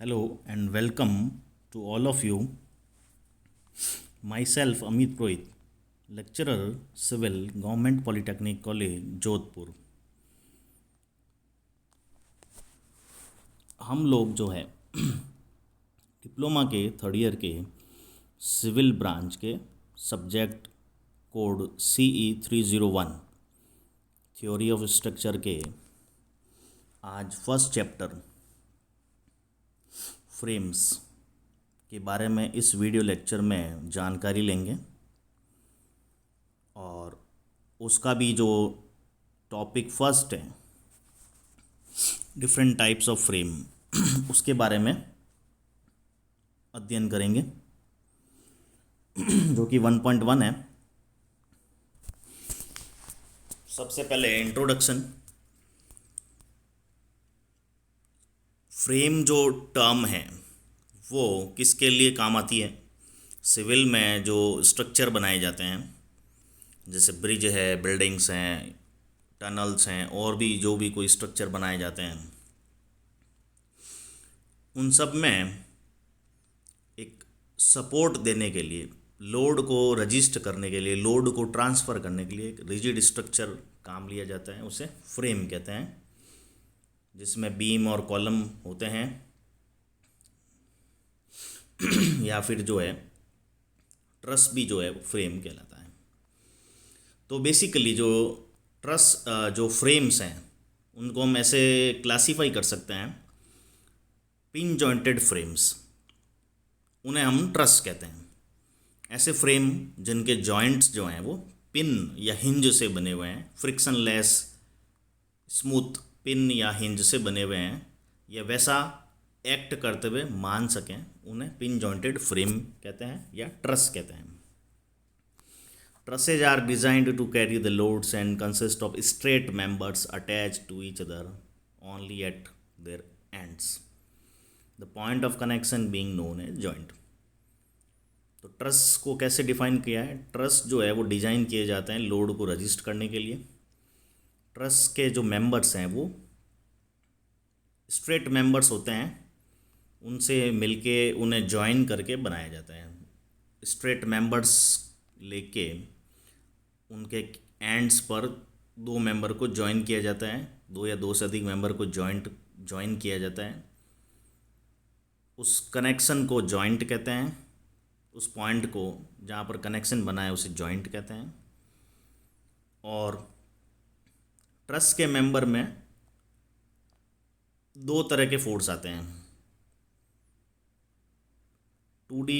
Hello and welcome to all of you. Myself Amit Purohit, lecturer, Civil, Government Polytechnic College, Jodhpur. हम लोग जो है diploma के third year के सिविल ब्रांच के subject code CE 301 theory of structure के आज फर्स्ट चैप्टर फ्रेम्स के बारे में इस वीडियो लेक्चर में जानकारी लेंगे और उसका भी जो टॉपिक फर्स्ट है डिफरेंट टाइप्स ऑफ फ्रेम उसके बारे में अध्ययन करेंगे जो कि 1.1 है. सबसे पहले इंट्रोडक्शन. फ्रेम जो टर्म है वो किसके लिए काम आती है. सिविल में जो स्ट्रक्चर बनाए जाते हैं जैसे ब्रिज है, बिल्डिंग्स हैं, टनल्स हैं और भी जो भी कोई स्ट्रक्चर बनाए जाते हैं उन सब में एक सपोर्ट देने के लिए, लोड को रजिस्ट करने के लिए, लोड को ट्रांसफ़र करने के लिए एक रिजिड स्ट्रक्चर काम लिया जाता है, उसे फ्रेम कहते हैं, जिसमें बीम और कॉलम होते हैं या फिर जो है ट्रस भी जो है वो फ्रेम कहलाता है. तो बेसिकली जो ट्रस जो फ्रेम्स हैं उनको हम ऐसे क्लासीफाई कर सकते हैं. पिन जॉइंटेड फ्रेम्स, उन्हें हम ट्रस कहते हैं. ऐसे फ्रेम जिनके जॉइंट्स जो हैं वो पिन या हिंज से बने हुए हैं, फ्रिक्शन लेस स्मूथ पिन या हिंज से बने हुए हैं या वैसा एक्ट करते हुए मान सकें, उन्हें पिन जॉइंटेड फ्रेम कहते हैं या ट्रस कहते हैं. Trusses are designed to carry the loads and consist of straight members attached to each other only at their ends. The point of connection being known as joint. तो truss को कैसे define किया है. Truss जो है वो design किए जाते हैं लोड को रजिस्ट करने के लिए. ट्रस के जो मेंबर्स हैं वो स्ट्रेट मेंबर्स होते हैं, उनसे मिलके उन्हें जॉइन करके बनाया जाता है. स्ट्रेट मेंबर्स लेके उनके एंड्स पर दो मेंबर को जॉइन किया जाता है, दो या दो से अधिक मेंबर को जॉइन किया जाता है. उस कनेक्शन को जॉइंट कहते हैं. उस पॉइंट को जहाँ पर कनेक्शन बना है उसे जॉइंट कहते हैं. और ट्रस के मेंबर में दो तरह के फोर्स आते हैं. 2D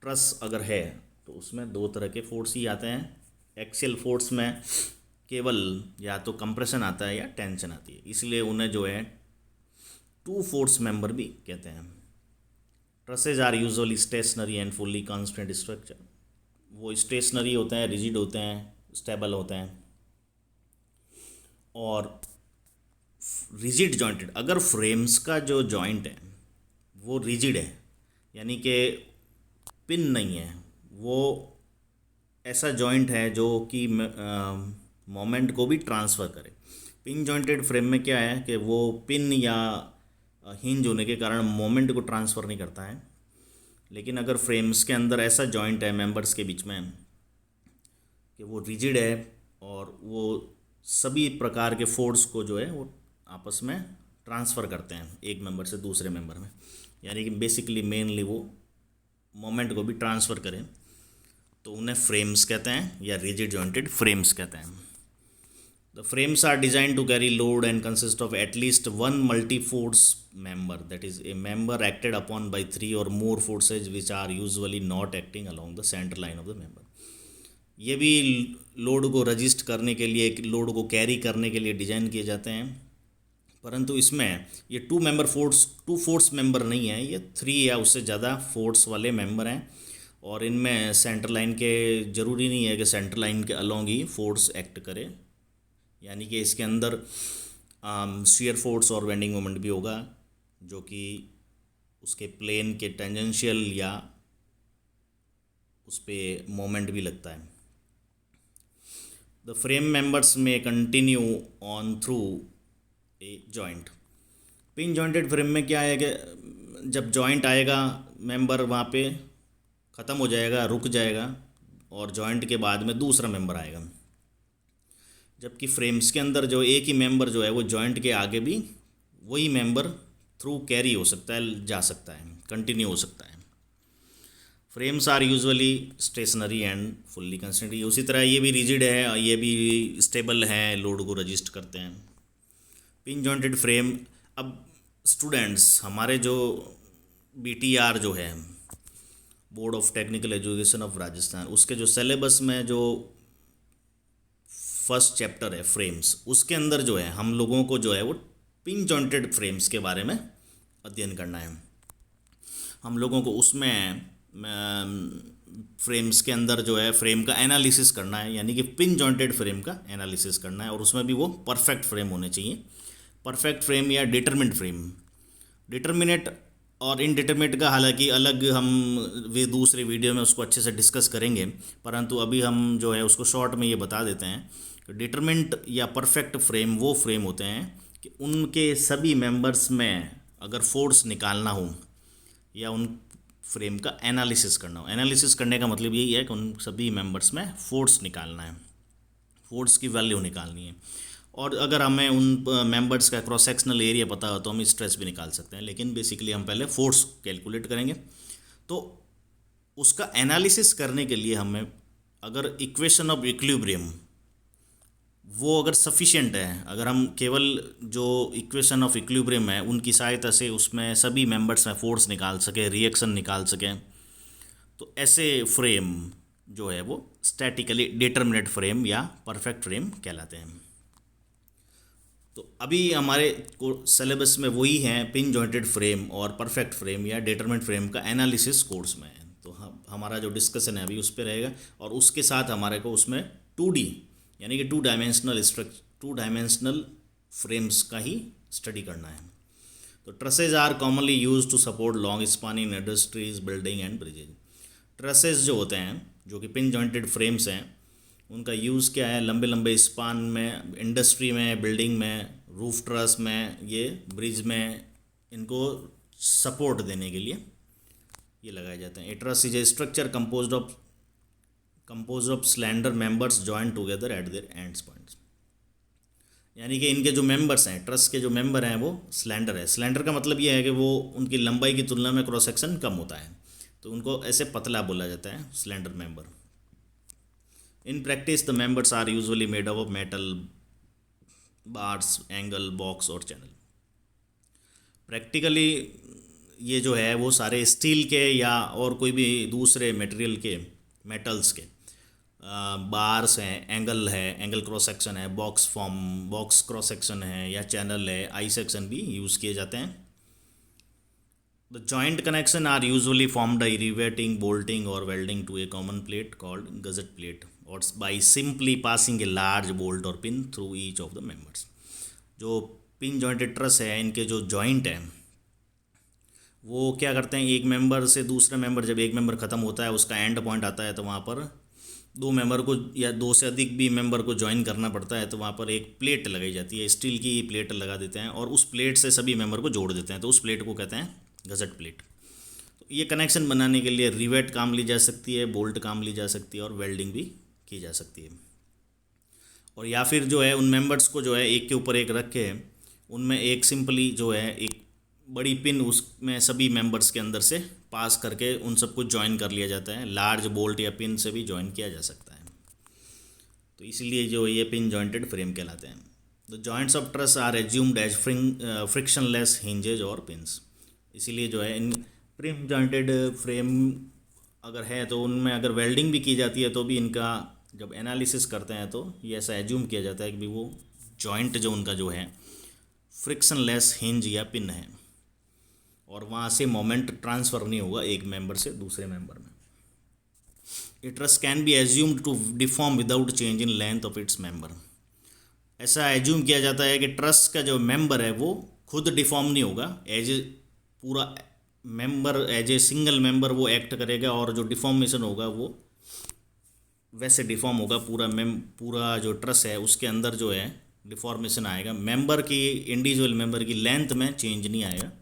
ट्रस अगर है तो उसमें दो तरह के फोर्स ही आते हैं. एक्सियल फोर्स में केवल या तो कंप्रेशन आता है या टेंशन आती है, इसलिए उन्हें जो है टू फोर्स मेंबर भी कहते हैं. Trusses are usually stationary and fully constant structure. वो स्टेशनरी होते हैं, रिजिड होते हैं, स्टेबल होते हैं. और रिजिड जॉइंटेड, अगर फ्रेम्स का जो जॉइंट है वो रिजिड है यानी कि पिन नहीं है, वो ऐसा जॉइंट है जो कि मोमेंट को भी ट्रांसफ़र करे. पिन जॉइंटेड फ्रेम में क्या है कि वो पिन या हिंज होने के कारण मोमेंट को ट्रांसफ़र नहीं करता है. लेकिन अगर फ्रेम्स के अंदर ऐसा जॉइंट है मेंबर्स के बीच में कि वो रिजिड है और वो सभी प्रकार के फोर्स को जो है वो आपस में ट्रांसफ़र करते हैं एक मेंबर से दूसरे मेंबर में, यानी कि बेसिकली मेनली वो मोमेंट को भी ट्रांसफ़र करें, तो उन्हें फ्रेम्स कहते हैं या रिजिड जॉइंटेड फ्रेम्स कहते हैं. The frames are design to carry load and consist of at least one multi force member, that is a member acted upon by 3 or more forces which are usually not acting along the centre line of the member. ये भी load को resist करने के लिए, load को carry करने के लिए डिज़ाइन किए जाते हैं, परंतु इसमें ये टू फोर्स मेंबर नहीं है, ये 3 या उससे ज़्यादा फोर्स वाले मेंबर हैं. और इनमें सेंटर लाइन के ज़रूरी नहीं है कि सेंटर लाइन के अलोंग ही फोर्स एक्ट करे, यानी कि इसके अंदर शियर फोर्स और बेंडिंग मोमेंट भी होगा जो कि उसके प्लेन के टेंजेंशियल या उस पर मोमेंट भी लगता है. द फ्रेम मेंबर्स में continue on through a joint. Pin jointed frame में क्या है कि जब जॉइंट आएगा मेंबर वहाँ पे ख़त्म हो जाएगा, रुक जाएगा, और जॉइंट के बाद में दूसरा मेंबर आएगा। जबकि फ्रेम्स के अंदर जो एक ही मेंबर जो है वो जॉइंट के आगे भी वही मेंबर थ्रू कैरी हो सकता है, जा सकता है, कंटिन्यू हो सकता है। Frames are usually stationary and fully constant. उसी तरह ये भी रिजिड है, ये भी स्टेबल है, लोड को रजिस्ट करते हैं। पिन जॉइंटेड फ्रेम, अब स्टूडेंट्स हमारे जो BTR जो है, board of technical education of Rajasthan, उसके जो सिलेबस में जो फर्स्ट चैप्टर है फ्रेम्स, उसके अंदर जो है हम लोगों को जो है वो पिन जॉइंटेड फ्रेम्स के बारे में अध्ययन करना है। हम लोगों को उसमें फ्रेम्स के अंदर जो है फ्रेम का एनालिसिस करना है, यानी कि पिन जॉइंटेड फ्रेम का एनालिसिस करना है, और उसमें भी वो परफेक्ट फ्रेम होने चाहिए। परफेक्ट फ्रेम या डिटरमिनेट फ्रेम। डिटरमिनेट और इनडिटरमिनेट का हालांकि अलग हम वे दूसरे वीडियो में उसको अच्छे से डिस्कस करेंगे, परंतु अभी हम जो है उसको शॉर्ट में ये बता देते हैं कि डिटरमिनेट या परफेक्ट फ्रेम वो फ्रेम होते हैं कि उनके सभी मेंबर्स में अगर फोर्स निकालना हो या उन फ्रेम का एनालिसिस करना हो। एनालिसिस करने का मतलब यही है कि उन सभी मेंबर्स में फोर्स निकालना है, फोर्स की वैल्यू निकालनी है। और अगर हमें उन मेंबर्स का क्रॉस सेक्शनल एरिया पता हो तो हम स्ट्रेस भी निकाल सकते हैं, लेकिन बेसिकली हम पहले फोर्स कैलकुलेट करेंगे। तो उसका एनालिसिस करने के लिए हमें अगर इक्वेशन ऑफ इक्विलिब्रियम वो अगर सफिशिएंट है, अगर हम केवल जो इक्वेशन ऑफ इक्विलिब्रियम है उनकी सहायता से उसमें सभी मेंबर्स में फोर्स निकाल सके, रिएक्शन निकाल सकें, तो ऐसे फ्रेम जो है वो स्टैटिकली डिटरमिनेट फ्रेम या परफेक्ट फ्रेम कहलाते हैं। तो अभी हमारे सिलेबस में वही हैं पिन जॉइंटेड फ्रेम और परफेक्ट फ्रेम या डिटरमिनेट फ्रेम का एनालिसिस कोर्स में है। तो हमारा जो डिस्कशन है अभी उस पर रहेगा, और उसके साथ हमारे को उसमें 2D यानी कि 2 डायमेंशनल फ्रेम्स का ही स्टडी करना है। तो trusses are commonly use to support long span in industries, building and bridges. Trusses जो होते हैं जो कि पिन जॉइंटेड फ्रेम्स हैं, उनका यूज़ क्या है? लंबे लंबे स्पान में, इंडस्ट्री में, बिल्डिंग में, रूफ ट्रस में, ये ब्रिज में, इनको सपोर्ट देने के लिए ये लगाए जाते हैं। ए truss is A structure compose of slander members joint together at their ends points. यानी कि इनके जो मेंबर्स हैं, ट्रस के जो मेंबर हैं वो स्लैंडर है। स्लैंडर का मतलब ये है कि वो उनकी लंबाई की तुलना में क्रॉस सेक्शन कम होता है, तो उनको ऐसे पतला बोला जाता है, slander member. In practice, the members are usually made up of metal bars, angle, box और channel. प्रैक्टिकली ये जो है वो सारे स्टील के या और कोई भी दूसरे मटेरियल के, मेटल्स के बार्स हैं, एंगल है, एंगल क्रॉस सेक्शन है, बॉक्स क्रॉस सेक्शन है, या चैनल है, आई सेक्शन भी यूज़ किए जाते हैं। The joint connection are usually formed by riveting, bolting or welding to a common plate called gusset plate, or by simply passing a large bolt or pin through each of the members. जो pin jointed truss है, इनके जो joint हैं वो क्या करते हैं, एक मेंबर से दूसरा मेंबर, जब एक मेंबर ख़त्म होता है उसका एंड पॉइंट आता है तो वहाँ पर दो मेंबर को या दो से अधिक भी मेंबर को ज्वाइन करना पड़ता है, तो वहाँ पर एक प्लेट लगाई जाती है, स्टील की प्लेट लगा देते हैं और उस प्लेट से सभी मेंबर को जोड़ देते हैं, तो उस प्लेट को कहते हैं गज़ट प्लेट। तो ये कनेक्शन बनाने के लिए रिवेट काम ली जा सकती है, बोल्ट काम ली जा सकती है और वेल्डिंग भी की जा सकती है। और या फिर जो है उन मेंबर्स को जो है एक के ऊपर एक रख के उनमें एक सिंपली जो है एक बड़ी पिन उसमें सभी मेंबर्स के अंदर से पास करके उन सबको ज्वाइन कर लिया जाता है। लार्ज बोल्ट या पिन से भी ज्वाइन किया जा सकता है, तो इसलिए जो ये पिन जॉइंटेड फ्रेम कहलाते हैं। The joints of truss are assumed as frictionless hinges और पिन्स। इसीलिए जो है इन पिन जॉइंटेड फ्रेम अगर है तो उनमें अगर वेल्डिंग भी की जाती है तो भी इनका जब एनालिसिस करते हैं तो ये ऐसा एज्यूम किया जाता है कि वो जॉइंट जो उनका जो है फ्रिक्शनलेस हिंज या पिन है और वहाँ से मोमेंट ट्रांसफ़र नहीं होगा एक मेंबर से दूसरे मेंबर में। A truss can be assumed to deform without change in length of its member. ऐसा एज्यूम किया जाता है कि ट्रस का जो मेंबर है वो खुद डिफॉर्म नहीं होगा, एज ए पूरा member as a single member वो एक्ट करेगा और जो डिफॉर्मेशन होगा वो वैसे डिफॉर्म होगा। पूरा जो ट्रस है उसके अंदर जो है डिफॉर्मेशन आएगा, मेंबर की इंडिविजुअल मेंबर की लेंथ में चेंज नहीं आएगा।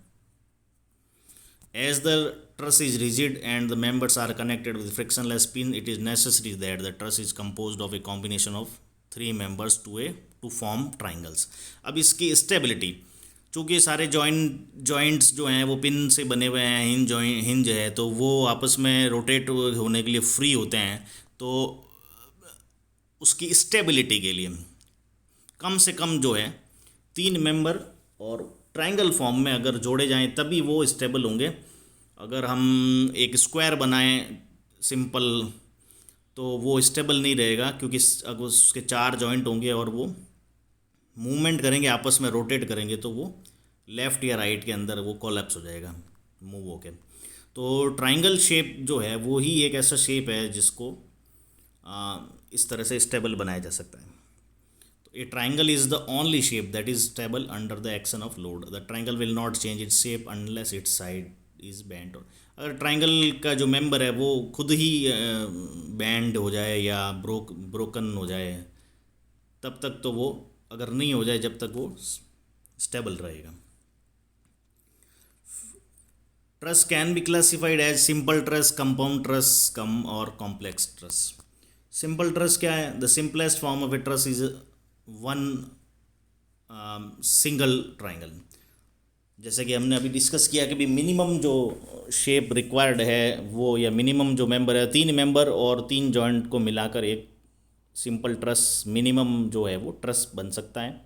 As the truss is rigid and the members are connected with frictionless pin, it is necessary that the truss is composed of a combination of three members to form triangles. अब इसकी stability, चूँकि सारे joints जो हैं वो pin से बने हुए हैं, हिंज है, तो वो आपस में रोटेट होने के लिए फ्री होते हैं, तो उसकी स्टेबिलिटी के लिए कम से कम जो है 3 मेंबर और ट्रायंगल फॉर्म में अगर जोड़े जाएं तभी वो स्टेबल होंगे। अगर हम एक स्क्वायर बनाएं सिंपल तो वो स्टेबल नहीं रहेगा, क्योंकि अगर उसके 4 जॉइंट होंगे और वो मूवमेंट करेंगे, आपस में रोटेट करेंगे, तो वो लेफ़्ट या राइट के अंदर वो कोलैप्स हो जाएगा मूव होके। तो ट्रायंगल शेप जो है वो ही एक ऐसा शेप है जिसको इस तरह से स्टेबल बनाया जा सकता है। तो ए triangle is the only shape that is stable under the action of load. The triangle will not change its shape unless it's side is bent. अगर ट्रायंगल का जो मेंबर है वो खुद ही बैंड हो जाए या ब्रोकन हो जाए, तब तक तो वो, अगर नहीं हो जाए जब तक वो स्टेबल रहेगा। Truss can be classified as simple truss, compound truss, कम और कॉम्प्लेक्स ट्रस। सिंपल ट्रस क्या है? The simplest form of a truss is one single triangle. जैसे कि हमने अभी डिस्कस किया कि भी मिनिमम जो शेप रिक्वायर्ड है वो, या मिनिमम जो मेंबर है, 3 मेंबर और 3 जॉइंट को मिलाकर एक सिंपल ट्रस मिनिमम जो है वो ट्रस बन सकता है,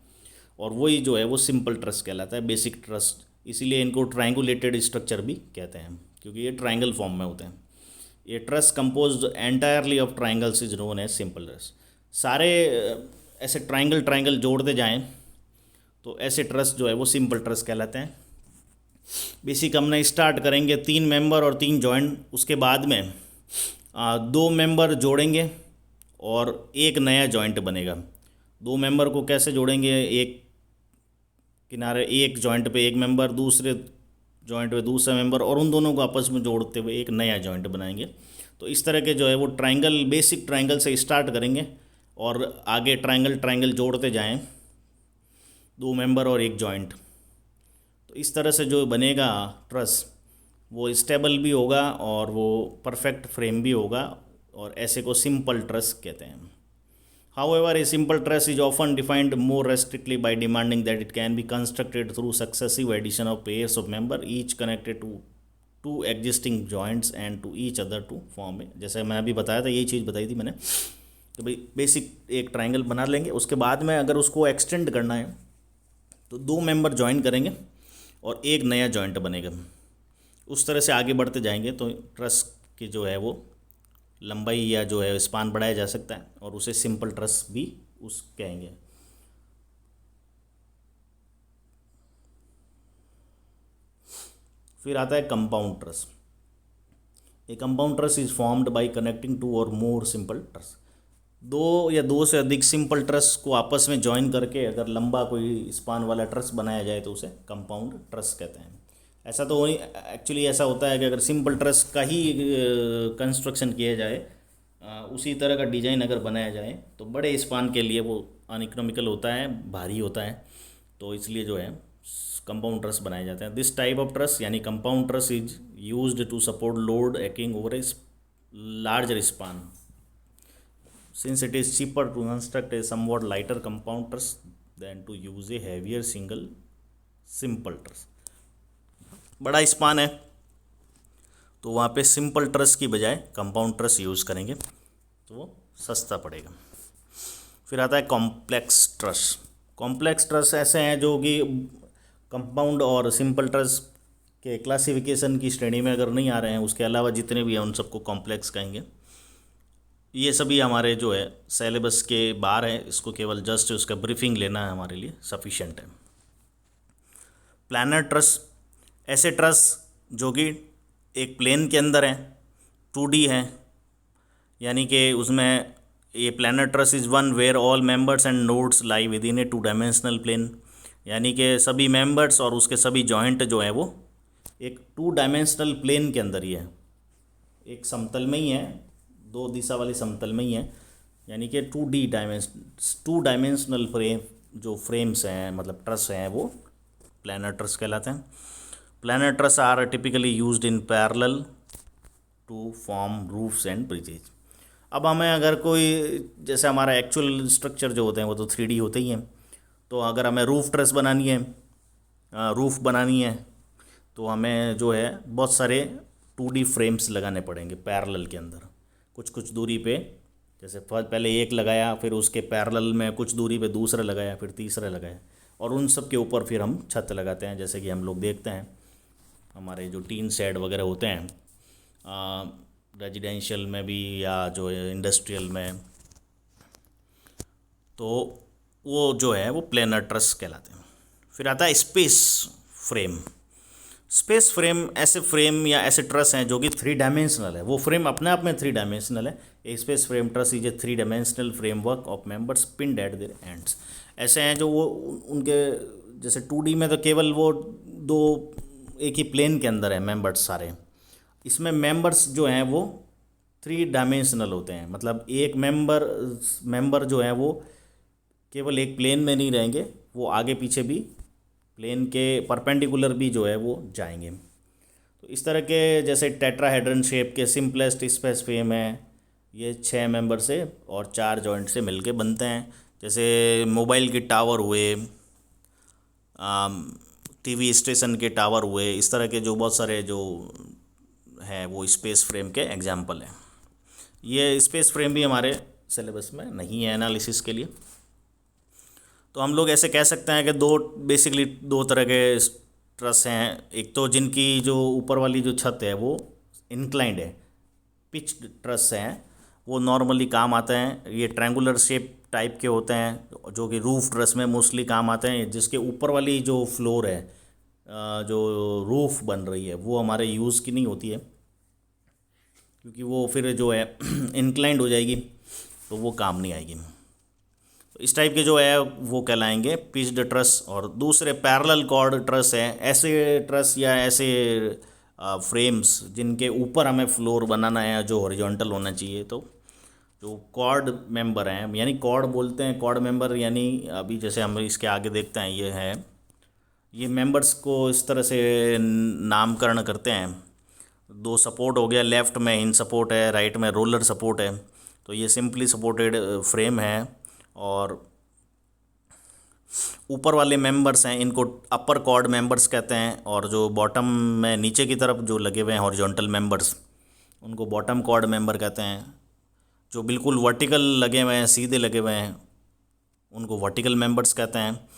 और वही जो है वो सिंपल ट्रस कहलाता है, बेसिक ट्रस। इसीलिए इनको ट्रायंगुलेटेड स्ट्रक्चर भी कहते हैं, क्योंकि ये ट्रायंगल फॉर्म में होते हैं। ये truss composed entirely of triangles is known as simple truss. सारे ऐसे ट्रायंगल जोड़ते जाएं तो ऐसे ट्रस जो है वो सिंपल ट्रस कहलाते हैं। बेसिक हमने स्टार्ट करेंगे 3 मेंबर और 3 जॉइंट, उसके बाद में 2 मेंबर जोड़ेंगे और एक नया जॉइंट बनेगा। 2 मेंबर को कैसे जोड़ेंगे? एक किनारे, एक जॉइंट पे एक मेंबर, दूसरे जॉइंट पे दूसरा मेंबर, और उन दोनों को आपस में जोड़ते हुए एक नया जॉइंट बनाएंगे। तो इस तरह के जो है वो ट्रायंगल, बेसिक ट्रायंगल से स्टार्ट करेंगे और आगे ट्रायंगल जोड़ते जाएं, 2 मेंबर और एक जॉइंट। तो इस तरह से जो बनेगा ट्रस वो स्टेबल भी होगा और वो परफेक्ट फ्रेम भी होगा, और ऐसे को सिंपल ट्रस कहते हैं। However, a simple truss is often defined more restrictly by demanding that it can be constructed through successive addition of pairs of member, each connected to two existing joints and to each other to form a। जैसे मैं अभी बताया था, यही चीज़ बताई थी मैंने कि भाई बेसिक एक ट्रायंगल बना लेंगे, उसके बाद में अगर उसको एक्सटेंड करना है तो 2 मेंबर ज्वाइन करेंगे और एक नया जॉइंट बनेगा। उस तरह से आगे बढ़ते जाएंगे तो ट्रस की जो है वो लंबाई या जो है स्पान बढ़ाया जा सकता है, और उसे सिंपल ट्रस भी उस कहेंगे। फिर आता है compound truss. A compound truss is formed by connecting 2 और मोर सिंपल ट्रस। 2 या 2 से अधिक सिंपल ट्रस को आपस में जॉइन करके अगर लंबा कोई स्पान वाला ट्रस बनाया जाए तो उसे कंपाउंड ट्रस कहते हैं। ऐसा तो एक्चुअली ऐसा होता है कि अगर सिंपल ट्रस का ही कंस्ट्रक्शन किया जाए, उसी तरह का डिज़ाइन अगर बनाया जाए तो बड़े स्पान के लिए वो अनइकोनॉमिकल होता है, भारी होता है, तो इसलिए जो है कंपाउंड ट्रस बनाए जाते हैं। दिस टाइप ऑफ ट्रस यानी compound truss is used to support load acting over a larger span, since it is cheaper to construct a somewhat lighter compound truss than to use a heavier single simple truss. बड़ा span है तो वहाँ पे simple truss की बजाय compound truss use करेंगे तो वो सस्ता पड़ेगा। फिर आता है कॉम्प्लेक्स ट्रस। कॉम्प्लेक्स ट्रस ऐसे हैं जो कि कंपाउंड और सिंपल ट्रस के क्लासिफिकेशन की श्रेणी में अगर नहीं आ रहे हैं, उसके अलावा जितने भी हैं उन सबको कॉम्प्लेक्स कहेंगे। ये सभी हमारे जो है सिलेबस के बाहर है, इसको केवल जस्ट उसका ब्रीफिंग लेना है, हमारे लिए सफिशेंट है। प्लानर ट्रस, ऐसे ट्रस जो कि एक प्लेन के अंदर है, 2D है, यानी कि उसमें ये planar truss is one where all members and nodes lie within a 2 dimensional plane, यानी कि सभी मेंबर्स और उसके सभी जॉइंट जो है वो एक 2 डायमेंशनल प्लेन के अंदर ही है, एक समतल में ही है, 2 दिशा वाली समतल में ही है, यानी कि 2 डायमेंशनल फ्रेम जो फ्रेम्स हैं, मतलब ट्रस हैं, वो प्लानर ट्रस कहलाते हैं। Planar truss are typically used in parallel to form roofs and bridges. अब हमें अगर कोई, जैसे हमारा एक्चुअल स्ट्रक्चर जो होते हैं वो तो 3D होते ही हैं, तो अगर हमें रूफ ट्रस बनानी है, रूफ बनानी है, तो हमें जो है बहुत सारे 2D फ्रेम्स लगाने पड़ेंगे पैरेलल के अंदर, कुछ कुछ दूरी पे। जैसे पहले एक लगाया, फिर उसके पैरेलल में कुछ दूरी पे दूसरा लगाया, फिर तीसरा लगाया, और उन सब के ऊपर फिर हम छत लगाते हैं। जैसे कि हम लोग देखते हैं हमारे जो टीन शेड वगैरह होते हैं रेजिडेंशियल में भी या जो इंडस्ट्रियल में, तो वो जो है वो प्लेनर ट्रस कहलाते हैं। फिर आता है स्पेस फ्रेम। स्पेस फ्रेम ऐसे फ्रेम या ऐसे ट्रस हैं जो कि 3 डायमेंशनल है। वो फ्रेम अपने आप में 3 डायमेंशनल है। A space frame truss is a 3 dimensional framework of members pinned at their ends. ऐसे हैं जो वो उनके जैसे 2D में तो केवल वो दो एक ही प्लेन के अंदर है मेंबर्स सारे। इसमें मेंबर्स जो हैं वो 3 डायमेंशनल होते हैं, मतलब एक मेंबर जो है वो केवल एक प्लेन में नहीं रहेंगे, वो आगे पीछे भी प्लेन के परपेंडिकुलर भी जो है वो जाएंगे। तो इस तरह के जैसे टेट्राहेड्रन शेप के सिंपलेस्ट स्पेस फ्रेम है, ये 6 मेंबर से और 4 जॉइंट से मिलके बनते हैं। जैसे मोबाइल के टावर हुए, टीवी स्टेशन के टावर हुए, इस तरह के जो बहुत सारे जो हैं वो स्पेस फ्रेम के एग्जाम्पल हैं। ये स्पेस फ्रेम भी हमारे सिलेबस में नहीं है एनालिसिस के लिए। तो हम लोग ऐसे कह सकते हैं कि बेसिकली दो तरह के ट्रस हैं। एक तो जिनकी जो ऊपर वाली जो छत है वो इंक्लाइंड है, पिच्ड ट्रस हैं, वो नॉर्मली काम आते हैं। ये ट्रायंगुलर शेप टाइप के होते हैं जो कि रूफ ट्रस में मोस्टली काम आते हैं। जिसके ऊपर वाली जो फ्लोर है, जो रूफ बन रही है, वो हमारे यूज़ की नहीं होती है, क्योंकि वो फिर जो है इंक्लाइंड हो जाएगी, तो वो काम नहीं आएगी। तो इस टाइप के जो है वो कहलाएंगे पिच्ड ट्रस। और दूसरे पैरेलल कॉर्ड ट्रस है, ऐसे ट्रस या ऐसे फ्रेम्स जिनके ऊपर हमें फ्लोर बनाना है जो हॉरिजॉन्टल होना चाहिए। तो जो कॉर्ड मेंबर हैं, यानी कॉर्ड बोलते हैं, कॉर्ड मेंबर यानी अभी जैसे हम इसके आगे देखते हैं, ये है, ये मेंबर्स को इस तरह से नामकरण करते हैं। 2 सपोर्ट हो गया, लेफ़्ट में इन सपोर्ट है, राइट में रोलर सपोर्ट है। तो ये सिंपली सपोर्टेड फ्रेम है, और ऊपर वाले मेंबर्स हैं इनको अपर कॉर्ड मेंबर्स कहते हैं, और जो बॉटम में नीचे की तरफ जो लगे हुए हैं हॉरिजॉन्टल मेंबर्स, उनको बॉटम कॉर्ड मेंबर कहते हैं। जो बिल्कुल वर्टिकल लगे हुए हैं, सीधे लगे हुए हैं, उनको वर्टिकल मेंबर्स कहते हैं।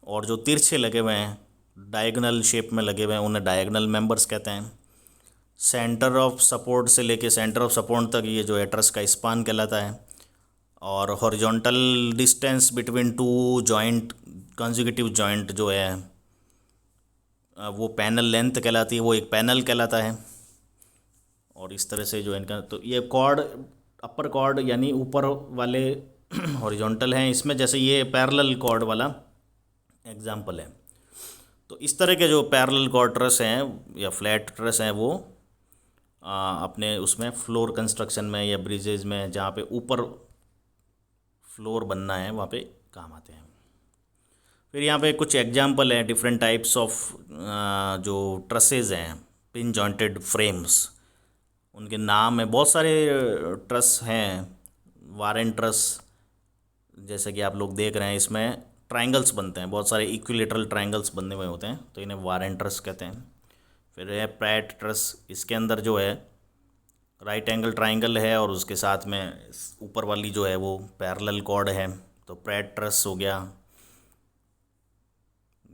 और जो तिरछे लगे हुए हैं, डायगोनल शेप में लगे हुए हैं, उन्हें डायगोनल मेंबर्स कहते हैं। सेंटर ऑफ सपोर्ट से लेके सेंटर ऑफ सपोर्ट तक ये जो है ट्रस का स्पान कहलाता है। और horizontal distance between 2 joint, consecutive joint जो है वो पैनल लेंथ कहलाती है, वो एक पैनल कहलाता है। और इस तरह से जो इनका, तो ये कॉर्ड अपर कॉर्ड यानी ऊपर वाले हॉरिजॉन्टल हैं इसमें, जैसे ये पैरेलल कॉर्ड वाला एग्जाम्पल है। तो इस तरह के जो पैरेलल कॉर्ड ट्रस हैं या फ्लैट ट्रस हैं वो अपने उसमें फ्लोर कंस्ट्रक्शन में या ब्रिजेज में जहाँ पे ऊपर फ्लोर बनना है वहाँ पे काम आते हैं। फिर यहाँ पे कुछ एग्जांपल हैं डिफरेंट टाइप्स ऑफ जो ट्रसेज हैं, पिन जॉइंटेड फ्रेम्स, उनके नाम है। बहुत सारे ट्रस हैं। वारेन ट्रस, जैसे कि आप लोग देख रहे हैं, इसमें ट्रायंगल्स बनते हैं, बहुत सारे इक्विलेटरल ट्रायंगल्स बने हुए होते हैं, तो इन्हें वारेन ट्रस कहते हैं। फिर है पैट ट्रस, इसके अंदर जो है राइट एंगल ट्रायंगल है और उसके साथ में ऊपर वाली जो है वो पैरेलल कॉर्ड है, तो पैट ट्रस हो गया।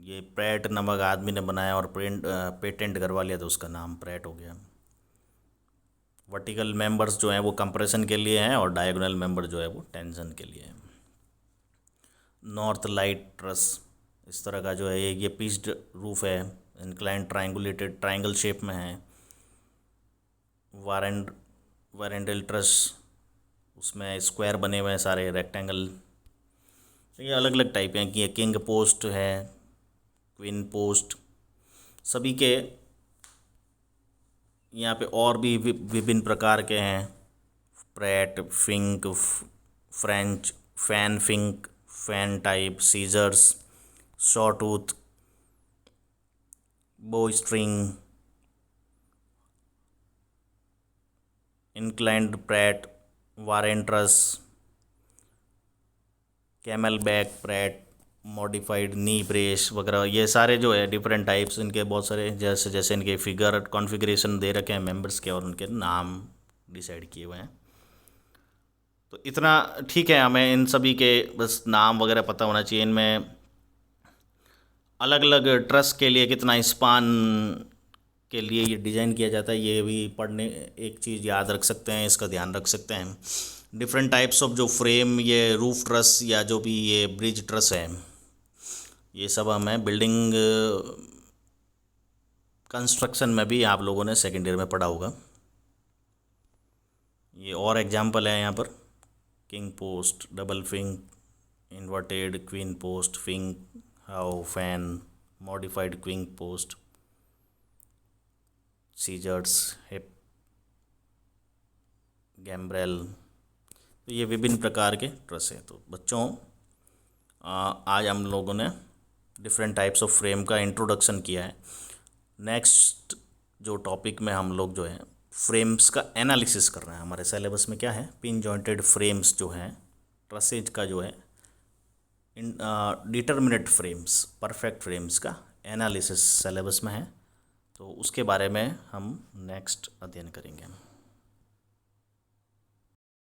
ये प्रैट नामक आदमी ने बनाया और पेटेंट करवा लिया, तो उसका नाम प्रैट हो गया। वर्टिकल मेंबर्स जो हैं वो कंप्रेशन के लिए हैं, और डायगोनल मेंबर जो है वो टेंशन के लिए है। नॉर्थ लाइट ट्रस इस तरह का जो है, ये पिच्ड रूफ है, इंक्लाइंड ट्रायंगुलेटेड ट्रायंगल शेप में है। वारेंडल ट्रस, उसमें स्क्वायर बने हुए हैं सारे, रेक्टेंगल। ये अलग अलग टाइप हैं कि किंग पोस्ट है, क्वीन पोस्ट, सभी के यहाँ पे और भी विभिन्न प्रकार के हैं। Pratt, Fink, French, fan Fink, fan type, scissors, sawtooth, bow string, inclined Pratt, Warren truss, camel back Pratt, modified knee brace वगैरह, ये सारे जो है डिफरेंट टाइप्स, इनके बहुत सारे जैसे जैसे इनके फिगर कॉन्फ़िगरेशन दे रखे हैं मेंबर्स के और उनके नाम डिसाइड किए हुए हैं। तो इतना ठीक है, हमें इन सभी के बस नाम वगैरह पता होना चाहिए। इनमें अलग अलग ट्रस्ट के लिए कितना स्पान के लिए ये डिज़ाइन किया जाता है, ये भी पढ़ने एक चीज़ याद रख सकते हैं, इसका ध्यान रख सकते हैं। डिफरेंट टाइप्स ऑफ जो फ्रेम, ये रूफ ट्रस या जो भी ये ब्रिज ट्रस है, ये सब हमें बिल्डिंग कंस्ट्रक्शन में भी आप लोगों ने सेकेंड ईयर में पढ़ा होगा। ये और एग्जांपल है यहाँ पर, king post, double Fink, inverted queen post, Fink, Howe, fan, modified queen post, scissors, hip, gambrel. तो ये विभिन्न प्रकार के ट्रस हैं। तो बच्चों, आज हम लोगों ने डिफरेंट टाइप्स ऑफ फ्रेम का इंट्रोडक्शन किया है। नेक्स्ट जो टॉपिक में हम लोग जो है फ्रेम्स का एनालिसिस कर रहे हैं। हमारे सिलेबस में क्या है, पिन जॉइंटेड फ्रेम्स जो हैं, ट्रसेज का जो है डिटर्मिनेट फ्रेम्स, परफेक्ट फ्रेम्स का एनालिसिस सिलेबस में है। तो उसके बारे में हम नेक्स्ट अध्ययन करेंगे।